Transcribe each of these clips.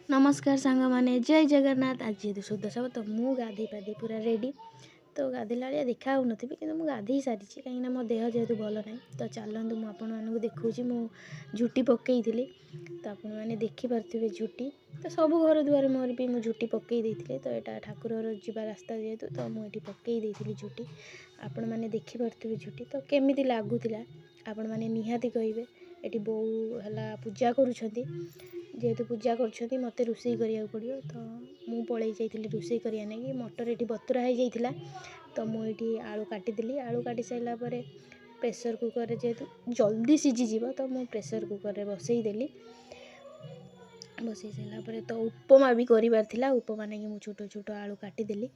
नमस्कार सांग मैंने जय जगन्नाथ। आज जेहतु शुद्ध सब तो मु गाधे पाधे पूरा रेडी तो गाधेला देखा हो नी कि गाधे सारी कहीं मो देह जेहतु भल ना तो चलतु मुझे देखा मु झुटी पकई तो आपण मैंने देखिपे झुटी तो सब घर दुआर मोर भी मुझे झुटी पकई तो यहाँ ठाकुर जी रास्ता जेहतु तो मुझे पकई झुटी आपण मैंने देखिपे झुटी तो केमी लगुला आपण मैंने निहाती कहे ये बो है पूजा करुँच जेहेतु पूजा कर मत रोषे करा पड़ो तो मु पलि जाइली रोषे करने नहीं मटर ये बतुरा हो जाता तो मुझे आलू काटिदेली आलू काटी सारापर प्रेसर कुकर जेहेतु जल्दी सीझीज तो मु प्रेसर कुकर बसईदेली बसई सारापर तो उपमा भी करार उपमा नहीं मुझे छोट छोट आलू काटिदेली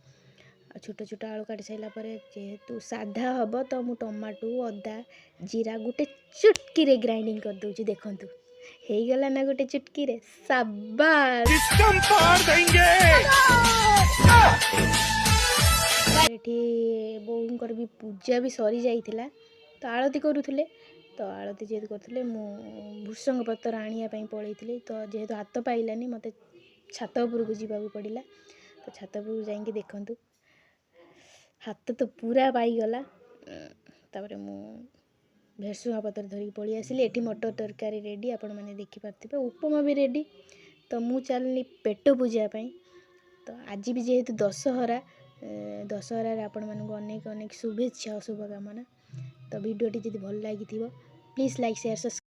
छोट छोट आलू काटी सारापर जेहेतु साधा हम तो मु टमाटो अदा जीरा गोटे चुटकी ग्राइंडिंग कर दूची देखंतु हे गला ना गोटे चुटकी रे शाबाश एठी बोउंकर भी पूजा भी सरी जाइथिला तो आरती करूथिले तो आरती जेहेतु करथिले मु भृषंग पत्र आनिया पई पळैथिले तो जेहेतु हाथ पाइलानी मते छात उपरକୁ ଯିବାକୁ पड़िला तो छात उपरକୁ जाइंकी देखंतु हाथ तो पूरा पाइगला तापर मु भेरसुंगा पत्र धरिक पलि आसिली एठी मटर तरकारी रेडी आपण मैंने देखिपारे उपमा भी रेडी तो मु चलनी पेट पूजा तो आज भी जेहेतु दशहरा दशहरा आपण मानक अनेक अनेक शुभेच्छा शुभकामना तो वीडियोटी जदि भल लगी प्लीज लाइक शेयर सब्सक्राइब।